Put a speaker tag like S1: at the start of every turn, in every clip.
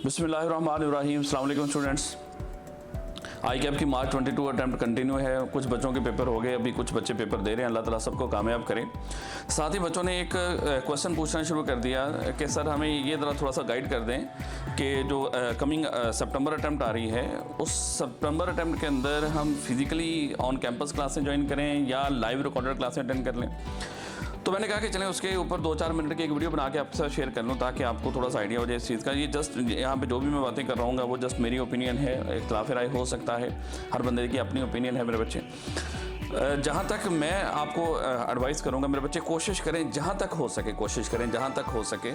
S1: बिस्मिल्लाहिर्रहमानिर्रहीम। अस्सलाम वालेकुम स्टूडेंट्स। आई कैप की मार्च 22 अटैम्प्ट कंटिन्यू है। कुछ बच्चों के पेपर हो गए, अभी कुछ बच्चे पेपर दे रहे हैं। अल्लाह ताला सबको कामयाब करें। साथ ही बच्चों ने एक क्वेश्चन पूछना शुरू कर दिया कि सर हमें ये ज़रा थोड़ा सा गाइड कर दें कि जो कमिंग सितंबर अटैम्प्ट आ रही है, उस सितंबर अटैम्प्ट के अंदर हम फिज़िकली ऑन कैंपस क्लासें ज्वाइन करें या लाइव रिकॉर्डेड क्लासें अटेंड कर लें। तो मैंने कहा कि चलें उसके ऊपर 2-4 मिनट की एक वीडियो बना के आपके साथ शेयर कर लूँ ताकि आपको थोड़ा सा आइडिया हो जाए इस चीज़ का। ये जस्ट यहाँ पे जो भी मैं बातें कर रहा हूँ वो जस्ट मेरी ओपिनियन है, इख्तिलाफ राय हो सकता है, हर बंदे की अपनी ओपिनियन है। मेरे बच्चे, जहाँ तक मैं आपको एडवाइस करूँगा मेरे बच्चे, कोशिश करें जहाँ तक हो सके,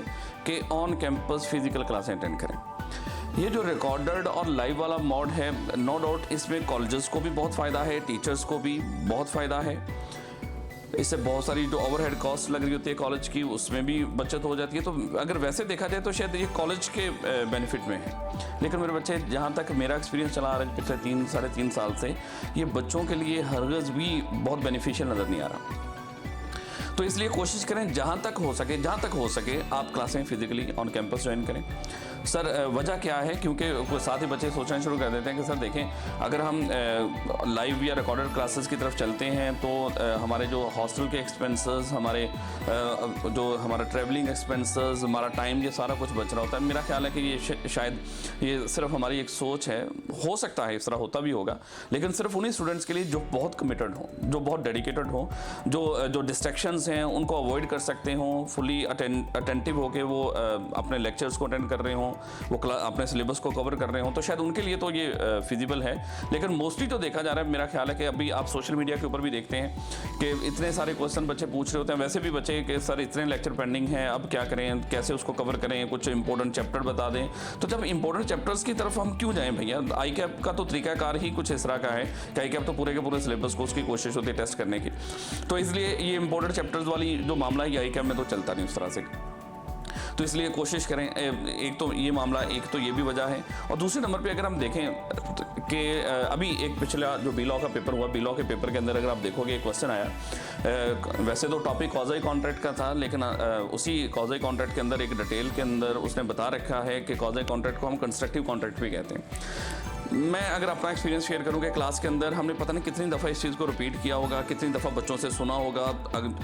S1: कि ऑन कैंपस फिज़िकल क्लासें अटेंड करें। ये जो रिकॉर्डेड और लाइव वाला मोड है, नो डाउट इसमें कॉलेजेस को भी बहुत फ़ायदा है, टीचर्स को भी बहुत फ़ायदा है। इससे बहुत सारी जो ओवरहेड कॉस्ट लग रही होती है कॉलेज की, उसमें भी बचत हो जाती है। तो अगर वैसे देखा जाए तो शायद ये कॉलेज के बेनिफिट में है। लेकिन मेरे बच्चे, जहाँ तक मेरा एक्सपीरियंस चला आ रहा है पिछले 3-3.5 साल से, ये बच्चों के लिए हरगज़ भी बहुत बेनिफिशियल नज़र नहीं आ रहा। तो इसलिए कोशिश करें जहाँ तक हो सके आप क्लासें फिजिकली ऑन कैंपस ज्वाइन करें। सर वजह क्या है? क्योंकि साथ ही बच्चे सोचना शुरू कर देते हैं कि सर देखें, अगर हम लाइव या रिकॉर्डेड क्लासेस की तरफ चलते हैं तो हमारे जो हॉस्टल के एक्सपेंसेस, जो हमारा ट्रैवलिंग एक्सपेंसेस, हमारा टाइम, ये सारा कुछ बच रहा होता है। मेरा ख्याल है कि ये शायद ये सिर्फ हमारी एक सोच है, हो सकता है इस तरह होता भी होगा, लेकिन सिर्फ उन्हीं स्टूडेंट्स के लिए जो बहुत कमिटेड हों, जो बहुत डेडिकेटेड हों, जो डिस्ट्रैक्शंस हैं उनको अवॉइड कर सकते हों, फुली अटेंटिव होकर वो अपने लेक्चर्स को अटेंड कर रहे हों, वो अपने सिलेबस को कवर कर रहे हों, तो शायद उनके लिए तो ये फिजिबल है। लेकिन मोस्टली तो देखा जा रहा है, मेरा ख्याल है कि अभी आप सोशल मीडिया के ऊपर भी देखते हैं कि इतने सारे क्वेश्चन बच्चे पूछ रहे होते हैं, वैसे भी बच्चे कि सर इतने लेक्चर पेंडिंग हैं, अब क्या करें, कैसे उसको कवर करें, कुछ इंपॉर्टेंट चैप्टर बता दें। तो जब इंपॉर्टेंट चैप्टर्स की तरफ हम क्यों जाएं भैया? आई कैप का तो तरीकाकार ही कुछ इस तरह का है कि आई कैप तो पूरे के पूरे सिलेबस को उसकी कोशिश होती है टेस्ट करने की। तो इसलिए ये इंपॉर्टेंट चैप्टर्स वाली जो मामला है आई कैप में तो चलता नहीं उस तरह से। तो इसलिए कोशिश करें, एक तो ये मामला, एक तो ये भी वजह है। और दूसरे नंबर पे अगर हम देखें कि अभी एक पिछला जो बी लॉ का पेपर हुआ, बी लॉ के पेपर के अंदर अगर आप देखोगे एक क्वेश्चन आया, वैसे तो टॉपिक कॉज़ाई कॉन्ट्रैक्ट का था, लेकिन उसी कॉज़ाई कॉन्ट्रैक्ट के अंदर एक डिटेल के अंदर उसने बता रखा है कि कॉज़ाई कॉन्ट्रैक्ट को हम कंस्ट्रक्टिव कॉन्ट्रैक्ट भी कहते हैं। मैं अगर अपना एक्सपीरियंस शेयर करूँ कि क्लास के अंदर हमने पता नहीं कितनी दफ़ा इस चीज़ को रिपीट किया होगा, कितनी दफ़ा बच्चों से सुना होगा।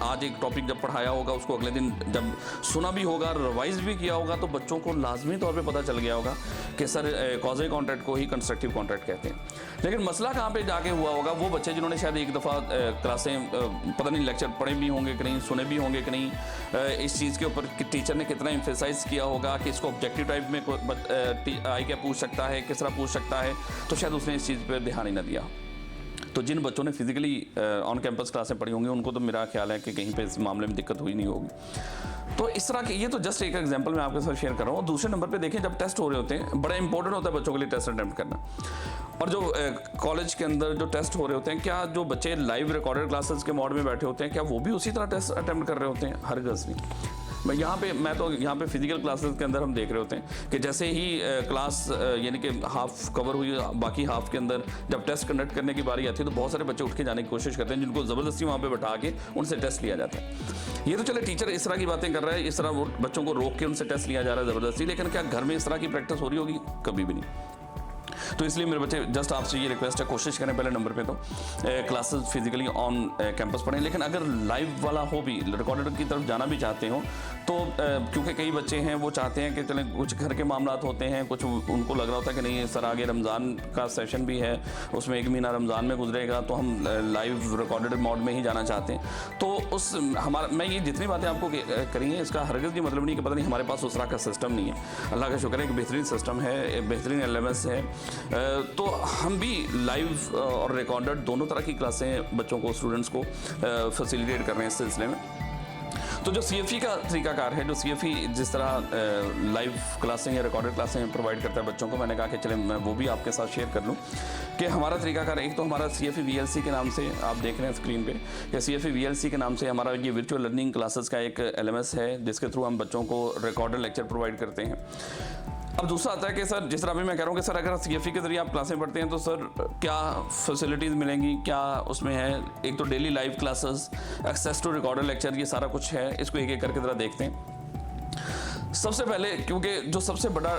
S1: आज एक टॉपिक जब पढ़ाया होगा, उसको अगले दिन जब सुना भी होगा, रिवाइज भी किया होगा, तो बच्चों को लाजमी तौर पे पता चल गया होगा कि सर कॉज़ाई कॉन्ट्रैक्ट को ही कंस्ट्रक्टिव कॉन्ट्रैक्ट कहते हैं। लेकिन मसला कहाँ पे जाके हुआ होगा? वो बच्चे जिन्होंने शायद एक दफ़ा क्लासें पता नहीं लेक्चर पढ़े भी होंगे कि नहीं, सुने भी होंगे कि नहीं, इस चीज़ के ऊपर कि टीचर ने कितना एम्फेसाइज किया होगा कि इसको ऑब्जेक्टिव टाइप में आई क्या पूछ सकता है, किस तरह पूछ सकता है, तो शायद उसने इस चीज़ पर ध्यान ही ना दिया। तो जिन बच्चों ने फिजिकली ऑन कैंपस क्लासें पढ़ी होंगी उनको तो मेरा ख्याल है कि कहीं पे इस मामले में दिक्कत हुई नहीं होगी। तो इस तरह के, ये तो जस्ट एक एग्जांपल मैं आपके साथ शेयर कर रहा हूँ। दूसरे नंबर पे देखें, जब टेस्ट हो रहे होते हैं, बड़ा इंपॉर्टेंट होता है बच्चों के लिए टेस्ट अटेम्प्ट करना। और जो कॉलेज के अंदर जो टेस्ट हो रहे होते हैं, क्या जो बच्चे लाइव रिकॉर्डेड क्लासेस के मोड में बैठे होते हैं, क्या वो भी उसी तरह टेस्ट अटेम्प्ट कर रहे होते हैं? हरगिज़ नहीं। मैं यहाँ पे फिजिकल क्लासेस के अंदर हम देख रहे होते हैं कि जैसे ही क्लास यानी कि हाफ कवर हुई, बाकी हाफ के अंदर जब टेस्ट कंडक्ट करने की बारी आती है तो बहुत सारे बच्चे उठ के जाने की कोशिश करते हैं, जिनको ज़बरदस्ती वहाँ पे बैठा के उनसे टेस्ट लिया जाता है। ये तो चले टीचर इस तरह की बातें कर रहा है, इस तरह वो बच्चों को रोक के उनसे टेस्ट लिया जा रहा है ज़बरदस्ती, लेकिन क्या घर में इस तरह की प्रैक्टिस हो रही होगी? कभी भी नहीं। तो इसलिए मेरे बच्चे, जस्ट आपसे ये रिक्वेस्ट है, कोशिश करें पहले नंबर पे तो क्लासेस फिजिकली ऑन कैंपस पढ़ें। लेकिन अगर लाइव वाला हो भी, रिकॉर्डेड की तरफ जाना भी चाहते हो तो क्योंकि कई बच्चे हैं वो चाहते हैं कि चलें, कुछ घर के मामला होते हैं, कुछ उनको लग रहा होता है कि नहीं सर आगे रमज़ान का सेशन भी है, उसमें 1 महीना रमज़ान में गुजरेगा, तो हम लाइव रिकॉर्डेड मोड में ही जाना चाहते हैं। तो मैं ये जितनी बातें आपको करी हैं, इसका हरगिज़ ये मतलब नहीं कि पता नहीं हमारे पास उस तरह का सिस्टम नहीं है। अल्लाह का शुक्र है कि बेहतरीन सिस्टम है, एक बेहतरीन LMS है। तो हम भी लाइव और रिकॉर्डेड दोनों तरह की क्लासें बच्चों को, स्टूडेंट्स को फैसिलिटेट कर रहे हैं इस सिलसिले में। तो जो CFE का तरीकाकार है, जो CFE जिस तरह लाइव क्लासें या रिकॉर्डेड क्लासें प्रोवाइड करता है बच्चों को, मैंने कहा कि चलें मैं वो भी आपके साथ शेयर कर लूँ कि हमारा तरीकाकार, एक तो हमारा CFE VLC के नाम से आप देख रहे हैं स्क्रीन पे, या CFE VLC के नाम से हमारा ये वर्चुअल लर्निंग क्लासेस का एक LMS है, जिसके थ्रू हम बच्चों को रिकॉर्डेड लेक्चर प्रोवाइड करते हैं। अब दूसरा आता है कि सर, जिस तरह अभी मैं कह रहा हूँ कि सर अगर CFE के ज़रिए आप क्लासें पढ़ते हैं तो सर क्या फैसिलिटीज़ मिलेंगी, क्या उसमें है? एक तो daily live classes, access to recorded lecture, ये सारा कुछ है। इसको एक एक करके ज़रा देखते हैं। सबसे पहले क्योंकि जो सबसे बड़ा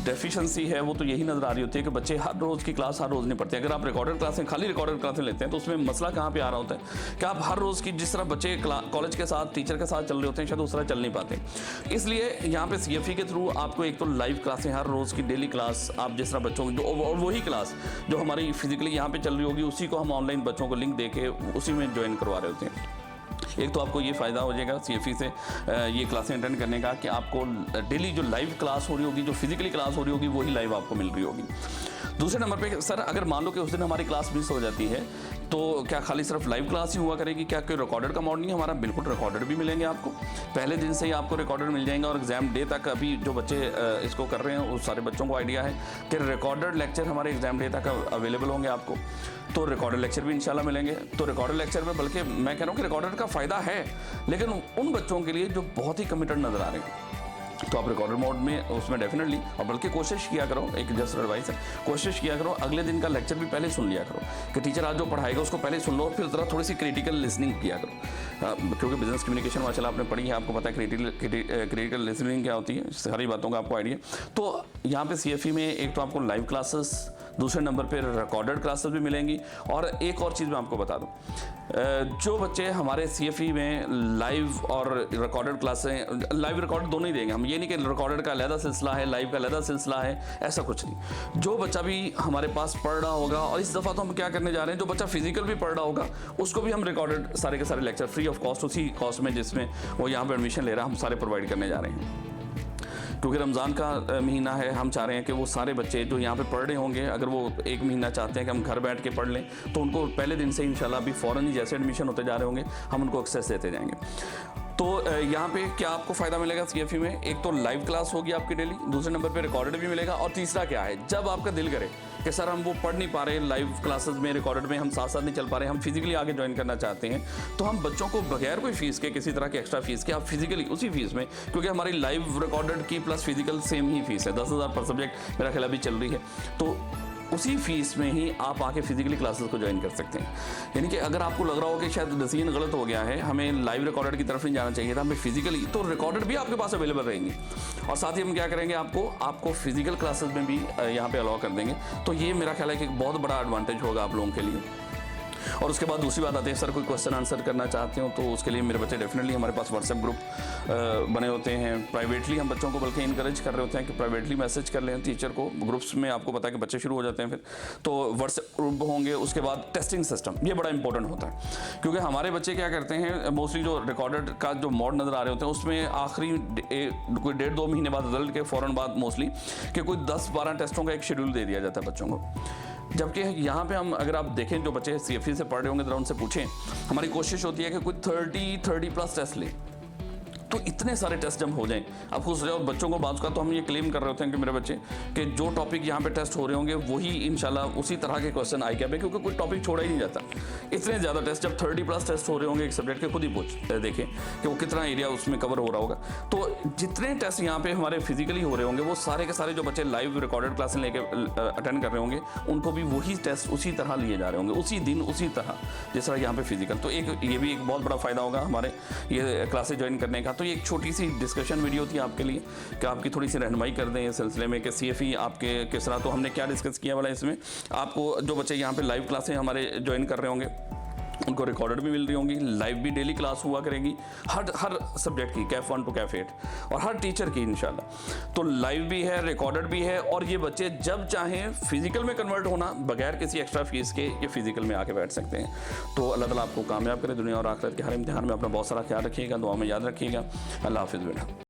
S1: डेफिशिएंसी है वो तो यही नज़र आ रही होती है कि बच्चे हर रोज़ की क्लास हर रोज़ नहीं पढ़ते। अगर आप रिकॉर्डेड क्लासें खाली रिकॉर्डेड क्लासें लेते हैं तो उसमें मसला कहाँ पे आ रहा होता है कि आप हर रोज़ की जिस तरह बच्चे कॉलेज के साथ टीचर के साथ चल रहे होते हैं शायद उस तरह चल नहीं पाते। इसलिए यहाँ पे CFE के थ्रू आपको एक तो लाइव क्लासें हर रोज़ की डेली क्लास आप जिस तरह बच्चों की और वही क्लास जो हमारी फिजिकली यहाँ पे चल रही होगी उसी को हम ऑनलाइन बच्चों को लिंक दे के उसी में ज्वाइन करवा रहे होते हैं। एक तो आपको ये फ़ायदा हो जाएगा CFE से ये क्लासें अटेंड करने का कि आपको डेली जो लाइव क्लास हो रही होगी, जो फिजिकली क्लास हो रही होगी, वही लाइव आपको मिल रही होगी। दूसरे नंबर पे सर अगर मान लो कि उस दिन हमारी क्लास मिस हो जाती है तो क्या खाली सिर्फ लाइव क्लास ही हुआ करेगी? क्या कोई रिकॉर्डेड का मोड नहीं है हमारा? बिल्कुल रिकॉर्डेड भी मिलेंगे आपको, पहले दिन से ही आपको रिकॉर्डेड मिल जाएंगे। और एग्जाम डे तक अभी जो बच्चे इसको कर रहे हैं उस सारे बच्चों को आइडिया है कि रिकॉर्डेड लेक्चर हमारे एग्जाम डे तक अवेलेबल होंगे आपको, तो रिकॉर्डेड लेक्चर भी इंशाल्लाह मिलेंगे। तो रिकॉर्डेड लेक्चर में बल्कि मैं कह रहा हूँ कि रिकॉर्डेड का फ़ायदा है लेकिन उन बच्चों के लिए जो बहुत ही कमिटेड नज़र आ रहे हैं, तो आप रिकॉर्डेड मोड में उसमें डेफिनेटली और बल्कि कोशिश किया करो, एक जस्ट एडवाइस है, कोशिश किया करो अगले दिन का लेक्चर भी पहले सुन लिया करो कि टीचर आज जो पढ़ाएगा उसको पहले सुन लो, फिर ज़रा थोड़ी सी क्रिटिकल लिसनिंग किया करो। क्योंकि बिजनेस कम्युनिकेशन माशाल्लाह आपने पढ़ी है, आपको पता है क्रिटिकल लिसनिंग क्या होती है, सारी बातों का आपको आइडिया। तो यहाँ पे CFE में एक तो आपको लाइव क्लासेस, दूसरे नंबर पे रिकॉर्डेड क्लासेस भी मिलेंगी। और एक और चीज़ मैं आपको बता दूं, जो बच्चे हमारे CFE में लाइव और रिकॉर्डेड क्लासें, लाइव रिकॉर्ड दोनों ही देंगे हम, ये नहीं कि रिकॉर्डेड का अलग सिलसिला है लाइव का अलग सिलसिला है, ऐसा कुछ नहीं। जो बच्चा भी हमारे पास पढ़ रहा होगा, और इस दफ़ा तो हम क्या करने जा रहे हैं, जो बच्चा फिजिकल भी पढ़ रहा होगा उसको भी हम रिकॉर्डेड सारे के सारे लेक्चर फ्री ऑफ कॉस्ट, उसी कॉस्ट में जिसमें वो यहाँ पर एडमिशन ले रहा है, हम सारे प्रोवाइड करने जा रहे हैं। क्योंकि रमज़ान का महीना है, हम चाह रहे हैं कि वो सारे बच्चे जो यहाँ पे पढ़ रहे होंगे, अगर वो एक महीना चाहते हैं कि हम घर बैठ के पढ़ लें, तो उनको पहले दिन से इंशाल्लाह अभी फ़ौरन ही जैसे एडमिशन होते जा रहे होंगे हम उनको एक्सेस देते जाएंगे। तो यहाँ पे क्या आपको फ़ायदा मिलेगा CFE में? एक तो लाइव क्लास होगी आपकी डेली, दूसरे नंबर पे रिकॉर्डेड भी मिलेगा, और तीसरा क्या है, जब आपका दिल करे कि सर हम वो पढ़ नहीं पा रहे लाइव क्लासेस में, रिकॉर्डेड में हम साथ साथ नहीं चल पा रहे, हम फिजिकली आगे ज्वाइन करना चाहते हैं, तो हम बच्चों को बगैर कोई फीस के, किसी तरह की एक्स्ट्रा फीस के, आप फिजिकली उसी फीस में, क्योंकि हमारी लाइव रिकॉर्डेड की प्लस फिजिकल सेम ही फीस है, 10,000 पर सब्जेक्ट मेरा ख्याल अभी चल रही है, तो उसी फीस में ही आप आके फिजिकली क्लासेस को ज्वाइन कर सकते हैं। यानी कि अगर आपको लग रहा हो कि शायद डिसीजन गलत हो गया है, हमें लाइव रिकॉर्डेड की तरफ नहीं जाना चाहिए था, हमें फिजिकली, तो रिकॉर्डेड भी आपके पास अवेलेबल रहेंगी। और साथ ही हम क्या करेंगे, आपको फिजिकल क्लासेस में भी यहाँ पे अलाउ कर देंगे। तो ये मेरा ख्याल है कि एक बहुत बड़ा एडवांटेज होगा आप लोगों के लिए। और उसके बाद दूसरी बात आती है, सर कोई क्वेश्चन आंसर करना चाहते हो तो उसके लिए मेरे बच्चे डेफिनेटली, हमारे पास व्हाट्सएप ग्रुप बने होते हैं, प्राइवेटली हम बच्चों को बल्कि इनकरेज कर रहे होते हैं कि प्राइवेटली मैसेज कर लें टीचर को। ग्रुप्स में आपको पता है कि बच्चे शुरू हो जाते हैं फिर, तो व्हाट्सएप ग्रुप होंगे। उसके बाद टेस्टिंग सिस्टम, ये बड़ा इंपॉर्टेंट होता है, क्योंकि हमारे बच्चे क्या करते हैं, मोस्टली जो रिकॉर्डेड का जो मोड नज़र आ रहे होते हैं उसमें आखिरी कोई 1.5-2 महीने बाद रिजल्ट के फ़ौरन बाद मोस्टली कि कोई 10-12 टेस्टों का एक शेड्यूल दे दिया जाता है बच्चों को। जबकि यहाँ पे हम अगर आप देखें, जो बच्चे CFE से पढ़ रहे होंगे जरा उनसे पूछें, हमारी कोशिश होती है कि कोई 30+ टेस्ट लें। तो इतने सारे टेस्ट जब हो जाएं, आप खुश रहे, और बच्चों को बात का तो हम ये क्लेम कर रहे होते हैं कि मेरे बच्चे कि जो टॉपिक यहाँ पे टेस्ट हो रहे होंगे वही इंशाल्लाह उसी तरह के क्वेश्चन आई क्या पे, क्योंकि कोई टॉपिक छोड़ा ही नहीं जाता। इतने ज़्यादा टेस्ट, जब 30+ टेस्ट हो रहे होंगे एक सब्जेक्ट के, खुद ही पूछ देखें कि वो कितना एरिया उसमें कवर हो रहा होगा। तो जितने टेस्ट यहाँ पे हमारे फिजिकली हो रहे होंगे, वो सारे के सारे जो बच्चे लाइव रिकॉर्डेड क्लासें लेके अटेंड कर रहे होंगे, उनको भी वही टेस्ट उसी तरह लिए जा रहे होंगे, उसी दिन उसी तरह जिस तरह यहाँ पे फिजिकल। तो ये भी एक बहुत बड़ा फ़ायदा होगा हमारे ये क्लासेज ज्वाइन करने का। तो ये एक छोटी सी डिस्कशन वीडियो थी आपके लिए कि आपकी थोड़ी सी रहनुमाई कर दें इस सिलसिले में कि CFE आपके किस तरह, तो हमने क्या डिस्कस किया वाला इसमें। आपको जो बच्चे यहाँ पे लाइव क्लासें हमारे ज्वाइन कर रहे होंगे उनको रिकॉर्डेड भी मिल रही होंगी, लाइव भी डेली क्लास हुआ करेगी हर सब्जेक्ट की, कैफ 1 to कैफ 8, और हर टीचर की इंशाल्लाह। तो लाइव भी है, रिकॉर्डेड भी है, और ये बच्चे जब चाहें फिजिकल में कन्वर्ट होना बगैर किसी एक्स्ट्रा फीस के ये फिजिकल में आके बैठ सकते हैं। तो अल्लाह ताला आपको कामयाब करे दुनिया और आखिरत के हर इम्तिहान में। अपना बहुत सारा ख्याल रखिएगा, दुआ में याद रखिएगा। अल्लाह हाफिज़ बेटा।